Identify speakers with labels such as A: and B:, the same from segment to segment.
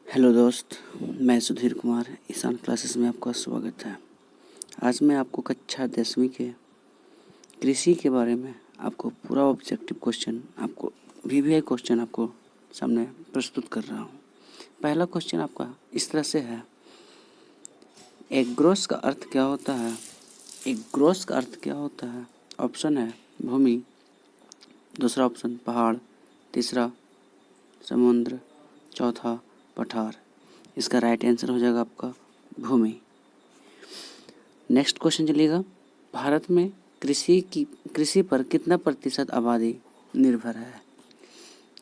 A: Hello दोस्त, मैं Sudhir Kumar Ishan classes में आपका स्वागत है। आज मैं आपको कक्षा 10वीं के कृषि के बारे में आपको पूरा ऑब्जेक्टिव क्वेश्चन आपको वीवीआई क्वेश्चन आपको सामने प्रस्तुत कर रहा हूँ। पहला क्वेश्चन आपका इस तरह से है, एग्रोस का अर्थ क्या होता है? एग्रोस का अर्थ क्या होता है? ऑप्शन है भूमि, दूसरा ऑप्शन पहाड़, तीसरा समुद्र, चौथा पठार। इसका राइट आंसर हो जाएगा आपका भूमि। नेक्स्ट क्वेश्चन चलिएगा, भारत में कृषि पर कितना प्रतिशत आबादी निर्भर है?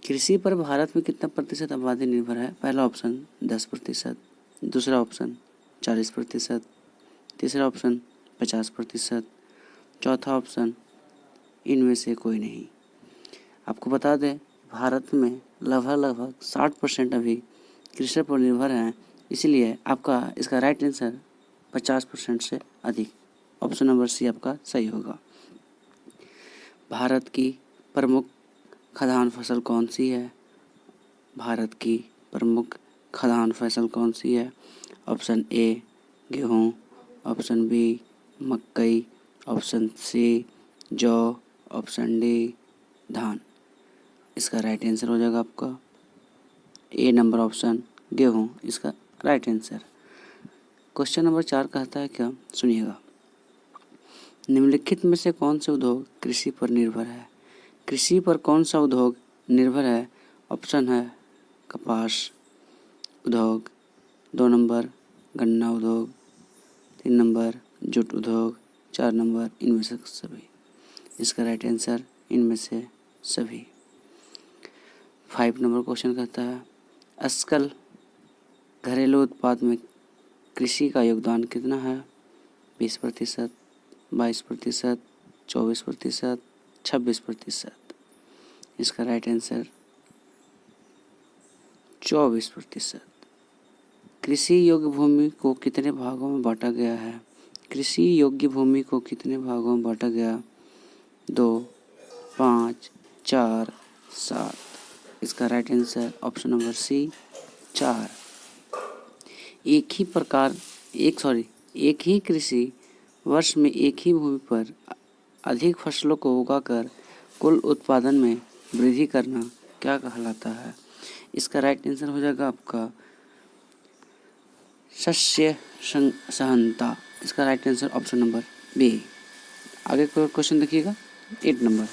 A: कृषि पर भारत में कितना प्रतिशत आबादी निर्भर है? पहला ऑप्शन 10%, दूसरा ऑप्शन 40%, तीसरा ऑप्शन 50%, चौथा ऑप्शन इनमें से कोई नहीं। आपको बता दें, भारत में लगभग 60% अभी कृषि पर निर्भर हैं, इसलिए आपका इसका राइट आंसर 50% से अधिक, ऑप्शन नंबर सी आपका सही होगा। भारत की प्रमुख खाद्यान्न फसल कौन सी है? भारत की प्रमुख खाद्यान्न फसल कौन सी है? ऑप्शन ए गेहूँ, ऑप्शन बी मकई, ऑप्शन सी जौ, ऑप्शन डी धान। इसका राइट आंसर हो जाएगा आपका ए नंबर ऑप्शन गेहूँ, इसका राइट आंसर। क्वेश्चन नंबर 4 कहता है क्या, सुनिएगा, निम्नलिखित में से कौन से उद्योग कृषि पर निर्भर है? कृषि पर कौन सा उद्योग निर्भर है? ऑप्शन है कपास उद्योग, 2 नंबर गन्ना उद्योग, 3 नंबर जूट उद्योग, 4 नंबर इनमें से सभी। इसका राइट आंसर इनमें से सभी। 5 नंबर क्वेश्चन कहता है, सकल घरेलू उत्पाद में कृषि का योगदान कितना है? 20%, 22%, 24%, 26%। इसका राइट आंसर 24%। कृषि योग्य भूमि को कितने भागों में बांटा गया है? कृषि योग्य भूमि को कितने भागों में बांटा गया? 2, 5, 4, 7। इसका right answer option number C 4। एक ही कृषि वर्ष में एक ही भूमि पर अधिक फसलों को उगाकर कुल उत्पादन में वृद्धि करना क्या कहलाता है? इसका राइट आंसर हो जाएगा आपका शस्य सहनता। इसका right answer option number B. आगे का क्वेश्चन देखिएगा, 8 नंबर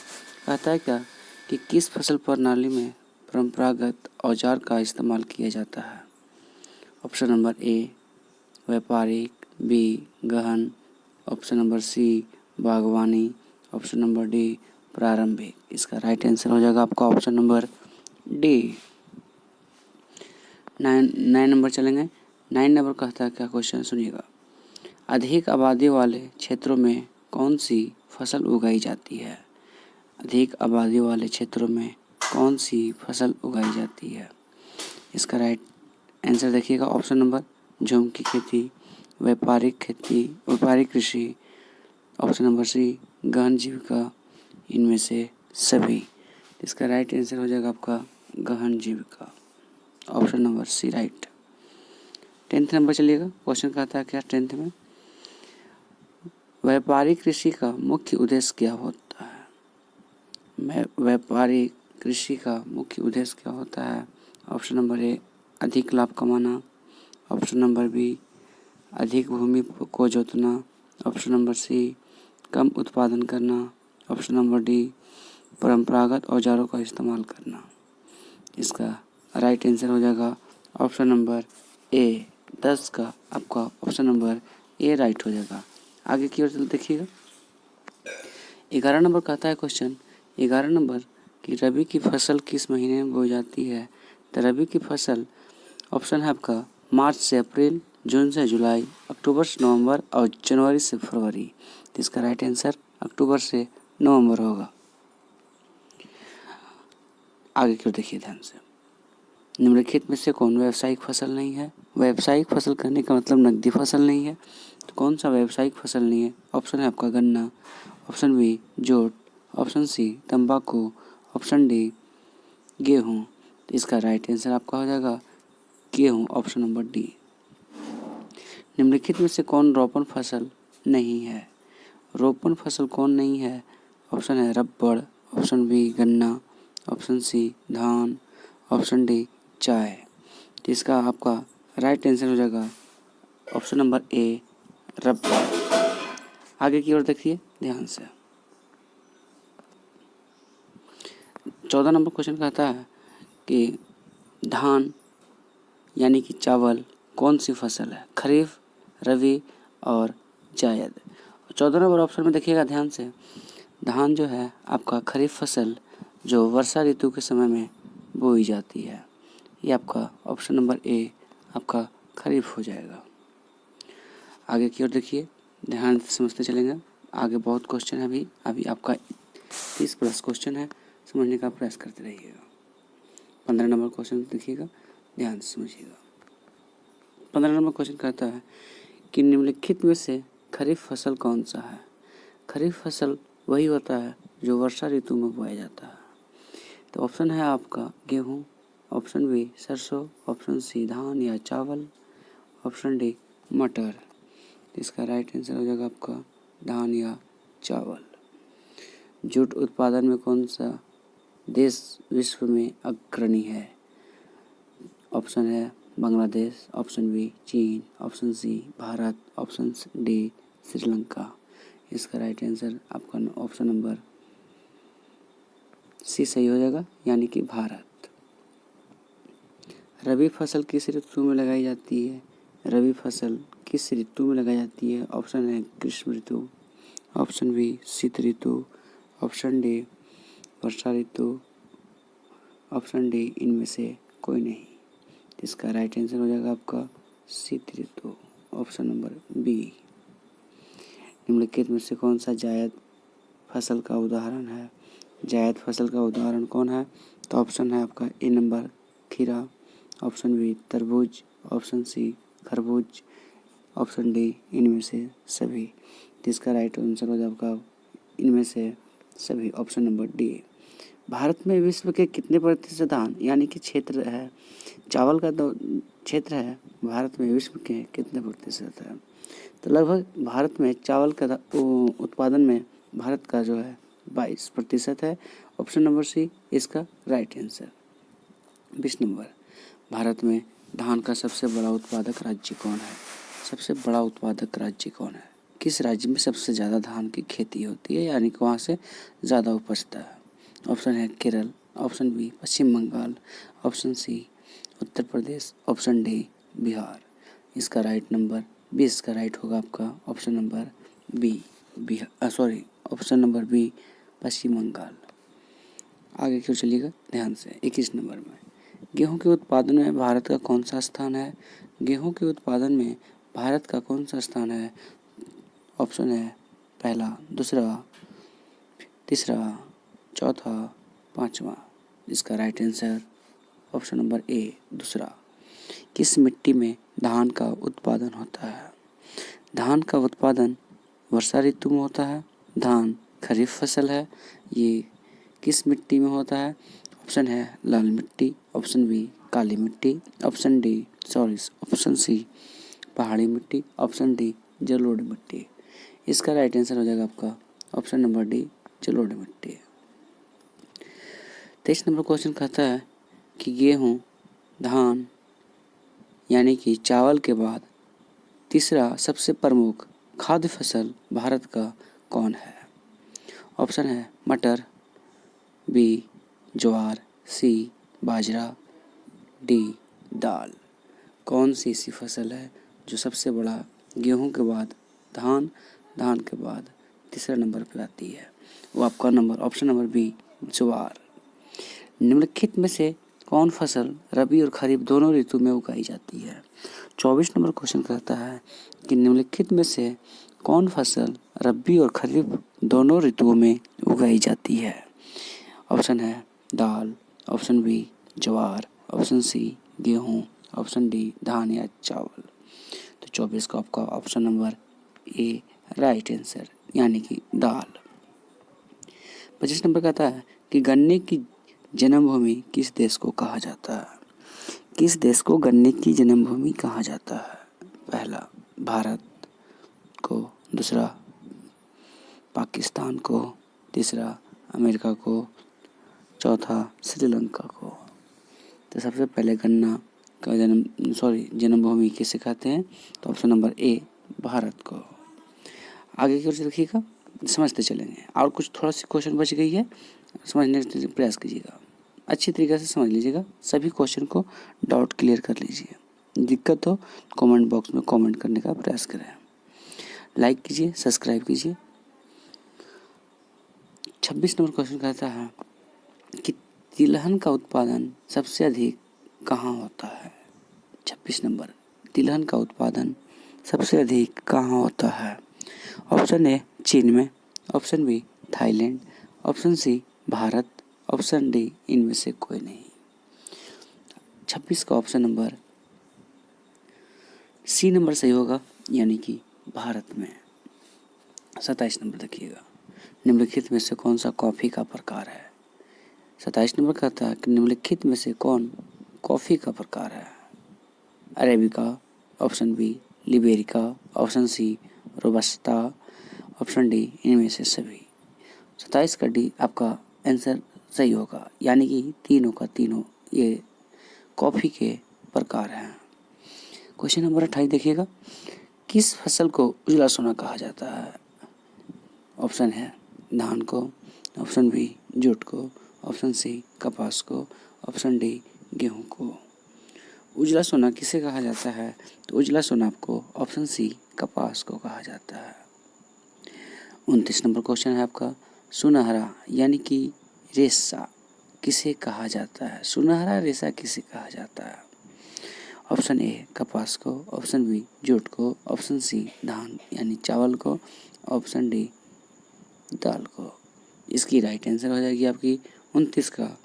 A: कहता है क्या कि किस फसल प्रणाली में परंपरागत औजार का इस्तेमाल किया जाता है? ऑप्शन नंबर ए व्यापारिक, बी गहन, ऑप्शन नंबर सी बागवानी, ऑप्शन नंबर डी प्रारंभिक। इसका राइट आंसर हो जाएगा आपका ऑप्शन नंबर डी। 9 नंबर चलेंगे। 9 नंबर कहता है क्या क्वेश्चन, सुनिएगा, अधिक आबादी वाले क्षेत्रों में कौन सी फसल उगाई जाती है? अधिक आबादी वाले क्षेत्रों में कौन सी फसल उगाई जाती है? इसका राइट आंसर देखिएगा, ऑप्शन नंबर झूम की खेती, व्यापारिक कृषि, ऑप्शन नंबर सी गहन जीविका, इनमें से सभी। इसका राइट आंसर हो जाएगा आपका गहन जीविका, option number C right. 10th number चलिएगा, क्वेश्चन कहता है क्या 10th में, व्यापारिक कृषि का मुख्य उद्देश्य क्या होता है? व्यापारिक कृषि का मुख्य उद्देश्य क्या होता है? ऑप्शन नंबर ए अधिक लाभ कमाना, ऑप्शन नंबर बी अधिक भूमि को जोतना, ऑप्शन नंबर सी कम उत्पादन करना, ऑप्शन नंबर डी परंपरागत औजारों का इस्तेमाल करना। इसका राइट आंसर हो जाएगा ऑप्शन नंबर ए। 10 का आपका ऑप्शन नंबर ए राइट हो जाएगा। आगे की ओर चल देखिएगा, 11 नंबर कहता है क्वेश्चन, 11 नंबर कि रबी की फसल किस महीने में बोई जाती है? तो रबी की फसल ऑप्शन है आपका मार्च से अप्रैल, जून से जुलाई, अक्टूबर से नवंबर और जनवरी से फरवरी। तो इसका राइट आंसर अक्टूबर से नवंबर होगा। आगे क्यों देखिए ध्यान से, निम्नलिखित में से कौन व्यावसायिक फसल नहीं है? व्यावसायिक फसल करने का मतलब नकदी फसल नहीं है, तो कौन सा व्यावसायिक फसल नहीं है? ऑप्शन है आपका गन्ना, option B jute, option C तंबाकू, ऑप्शन डी गेहूँ। तो इसका राइट आंसर आपका हो जाएगा गेहूँ, ऑप्शन नंबर डी। निम्नलिखित में से कौन रोपण फसल नहीं है? रोपण फसल कौन नहीं है? ऑप्शन है रबड़, ऑप्शन बी गन्ना, ऑप्शन सी धान, ऑप्शन डी चाय। तो इसका आपका राइट आंसर हो जाएगा ऑप्शन नंबर ए रबड़। आगे की ओर देखिए ध्यान से। 14 नंबर क्वेश्चन कहता है कि धान यानी कि चावल कौन सी फसल है? खरीफ, रबी और जायद। 14 नंबर ऑप्शन में देखिएगा ध्यान से। धान जो है आपका खरीफ फसल जो वर्षा ऋतु के समय में बोई जाती है। ये आपका ऑप्शन नंबर ए आपका खरीफ हो जाएगा। आगे की ओर देखिए, ध्यान से समझते चलेंगे। आगे बहुत क्वेश्चन है अभी आपका 30+ क्वेश्चन है, समझने का प्रयास करते रहिएगा। 15 नंबर क्वेश्चन देखिएगा, ध्यान से समझिएगा। 15 नंबर क्वेश्चन कहता है कि निम्नलिखित में से खरीफ फसल कौन सा है? खरीफ फसल वही होता है जो वर्षा ऋतु में बोया जाता है। तो ऑप्शन है आपका गेहूँ, ऑप्शन बी सरसों, ऑप्शन सी धान या चावल, ऑप्शन डी मटर। इसका राइट आंसर हो जाएगा आपका धान या चावल। जूट उत्पादन में कौन सा देश विश्व में अग्रणी है? ऑप्शन है बांग्लादेश, ऑप्शन बी चीन, option C Bharat, option D Sri Lanka. इसका राइट आंसर आपका ऑप्शन नंबर सी सही हो जाएगा, यानी कि भारत। रबी फसल किस ऋतु में लगाई जाती है? रबी फसल किस ऋतु में लगाई जाती है? ऑप्शन है ग्रीष्म ऋतु, ऑप्शन बी शीत ऋतु, ऑप्शन डी वर्षा ऋतु, ऑप्शन डी इनमें से कोई नहीं। इसका राइट आंसर हो जाएगा आपका शीत ऋतु, ऑप्शन नंबर बी। निम्नलिखित में से कौन सा जायद फसल का उदाहरण है? जायद फसल का उदाहरण कौन है? तो ऑप्शन है आपका ए नंबर खीरा, ऑप्शन बी तरबूज, ऑप्शन सी खरबूज, ऑप्शन डी इनमें से सभी। जिसका राइट आंसर हो जाएगा आपका इनमें से सभी, ऑप्शन नंबर डी। भारत में विश्व के कितने प्रतिशत धान यानी कि क्षेत्र है, चावल का तो क्षेत्र है, भारत में विश्व के कितने प्रतिशत है? तो लगभग भारत में चावल का उत्पादन में भारत का जो है 22% है, ऑप्शन नंबर सी इसका राइट आंसर। 20 नंबर, भारत में धान का सबसे बड़ा उत्पादक राज्य कौन है? सबसे बड़ा उत्पादक राज्य कौन है? किस राज्य में सबसे ज़्यादा धान की खेती होती है, यानी कि वहाँ से ज़्यादा उपजता है? ऑप्शन है Kerala, option B Paschim Bangal, option C Uttar Pradesh, option D Bihar. इसका राइट नंबर 20 का राइट होगा आपका option number B Bihar, option number B Paschim Bangal. आगे क्यों चलिएगा ध्यान से। 21 नंबर में गेहूं के उत्पादन में भारत का कौन सा स्थान है? गेहूं के उत्पादन में भारत का कौन सा स्थान है? ऑप्शन है पहला, दूसरा, तीसरा, चौथा, पांचवा। इसका राइट आंसर ऑप्शन नंबर ए दूसरा। किस मिट्टी में धान का उत्पादन होता है? धान का उत्पादन वर्षा ऋतु में होता है। धान खरीफ फसल है, ये किस मिट्टी में होता है? ऑप्शन है लाल मिट्टी, ऑप्शन बी काली मिट्टी, ऑप्शन सी पहाड़ी मिट्टी, ऑप्शन डी जलोढ़ मिट्टी। इसका राइट आंसर हो जाएगा आपका ऑप्शन नंबर डी जलोढ़ मिट्टी। 23 नंबर क्वेश्चन कहता है कि गेहूँ, धान यानी कि चावल के बाद तीसरा सबसे प्रमुख खाद्य फसल भारत का कौन है? ऑप्शन है मटर, बी ज्वार, सी बाजरा, डी दाल। कौन सी ऐसी फसल है जो सबसे बड़ा गेहूं के बाद धान, धान के बाद तीसरा नंबर पर आती है? वो आपका नंबर ऑप्शन नंबर बी ज्वार। निम्नलिखित में से कौन फसल रबी और खरीफ दोनों ऋतु में उगाई जाती है? 24 नंबर क्वेश्चन कहता है कि निम्नलिखित में से कौन फसल रबी और खरीफ दोनों ऋतुओं में उगाई जाती है? ऑप्शन है दाल, ऑप्शन बी ज्वार, ऑप्शन सी गेहूँ, ऑप्शन डी धान या चावल। तो 24 का आपका ऑप्शन नंबर ए राइट आंसर, यानी कि दाल। 25 नंबर कहता है कि गन्ने की जन्मभूमि किस देश को कहा जाता है? किस देश को गन्ने की जन्मभूमि कहा जाता है? पहला भारत को, दूसरा पाकिस्तान को, तीसरा अमेरिका को, चौथा श्रीलंका को। तो सबसे पहले गन्ना का जन्मभूमि किसे कहते हैं? तो ऑप्शन नंबर ए भारत को। आगे की ओर से देखिएगा, समझते चलेंगे। और कुछ थोड़ा सी क्वेश्चन बच गई है, समझने का प्रयास कीजिएगा, अच्छी तरीके से समझ लीजिएगा। सभी क्वेश्चन को डाउट क्लियर कर लीजिए। दिक्कत हो कमेंट बॉक्स में कमेंट करने का प्रयास करें। लाइक कीजिए, सब्सक्राइब कीजिए। 26 नंबर क्वेश्चन कहता है कि तिलहन का उत्पादन सबसे अधिक कहाँ होता है? 26 नंबर, तिलहन का उत्पादन सबसे अधिक कहाँ होता है? ऑप्शन ए चीन में, option B Thailand, option C Bharat, option D इनमें से कोई नहीं। 26 का ऑप्शन नंबर सी नंबर सही होगा, यानी कि भारत में। 27 नंबर देखिएगा, निम्नलिखित में से कौन सा कॉफ़ी का प्रकार है? 27 नंबर कहता है कि निम्नलिखित में से कौन कॉफ़ी का प्रकार है? Arabica, option B liberica, option C robusta, option D इनमें से सभी। 27 का डी आपका आंसर सही होगा, यानी कि तीनों का तीनों ये कॉफ़ी के प्रकार हैं। क्वेश्चन नंबर 28 देखिएगा, किस फसल को उजला सोना कहा जाता है? ऑप्शन है धान को, ऑप्शन बी जूट को, ऑप्शन सी कपास को, ऑप्शन डी गेहूं को। उजला सोना किसे कहा जाता है? तो उजला सोना आपको ऑप्शन सी कपास को कहा जाता है। 29 नंबर क्वेश्चन है आपका, सुनहरा यानी कि रेशा किसे कहा जाता है? सुनहरा रेशा किसे कहा जाता है? ऑप्शन ए कपास को, ऑप्शन बी जूट को, ऑप्शन सी धान यानी चावल को, ऑप्शन डी दाल को। इसकी राइट आंसर हो जाएगी आपकी 29 का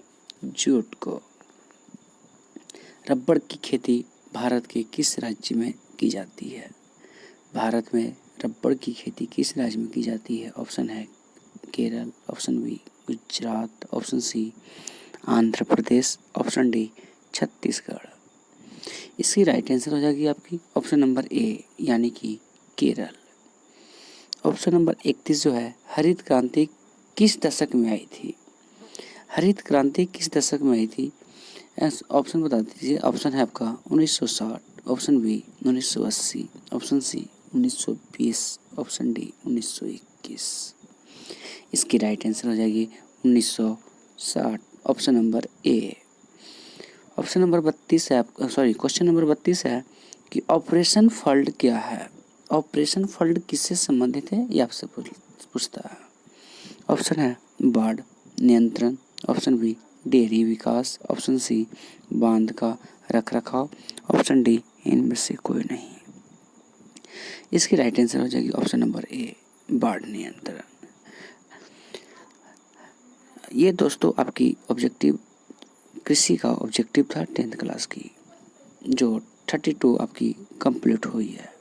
A: जूट को। रबड़ की खेती भारत के किस राज्य में की जाती है? भारत में रबड़ की खेती किस राज्य में की जाती है? ऑप्शन है Kerala, option B Gujarat, option C Andhra Pradesh, option D Chhattisgarh. इसकी राइट आंसर हो जाएगी आपकी ऑप्शन नंबर ए, यानी कि केरल। ऑप्शन नंबर 31 जो है, हरित क्रांति किस दशक में आई थी? हरित क्रांति किस दशक में आई थी? ऑप्शन बता दीजिए। ऑप्शन है आपका 1960, option B 1980, option C 1920, option D 1921। इसकी राइट आंसर हो जाएगी 1960, option number A. Option number 32 है क्वेश्चन नंबर 32 है कि ऑपरेशन फ्लड क्या है? ऑपरेशन फ्लड किससे संबंधित है, ये आपसे पूछता है। ऑप्शन है बाढ़ नियंत्रण, ऑप्शन बी डेयरी विकास, ऑप्शन सी बांध का रखरखाव, ऑप्शन डी इनमें से कोई नहीं। इसकी राइट आंसर हो जाएगी ऑप्शन नंबर ए, बाढ़ नियंत्रण। ये दोस्तों आपकी ऑब्जेक्टिव कृषि का ऑब्जेक्टिव था 10th क्लास की, जो 32 आपकी कंप्लीट हुई है।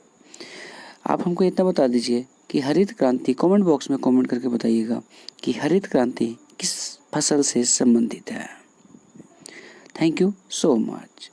A: आप हमको इतना बता दीजिए कि हरित क्रांति, कमेंट बॉक्स में कमेंट करके बताइएगा कि हरित क्रांति किस फसल से संबंधित है। Thank you so much.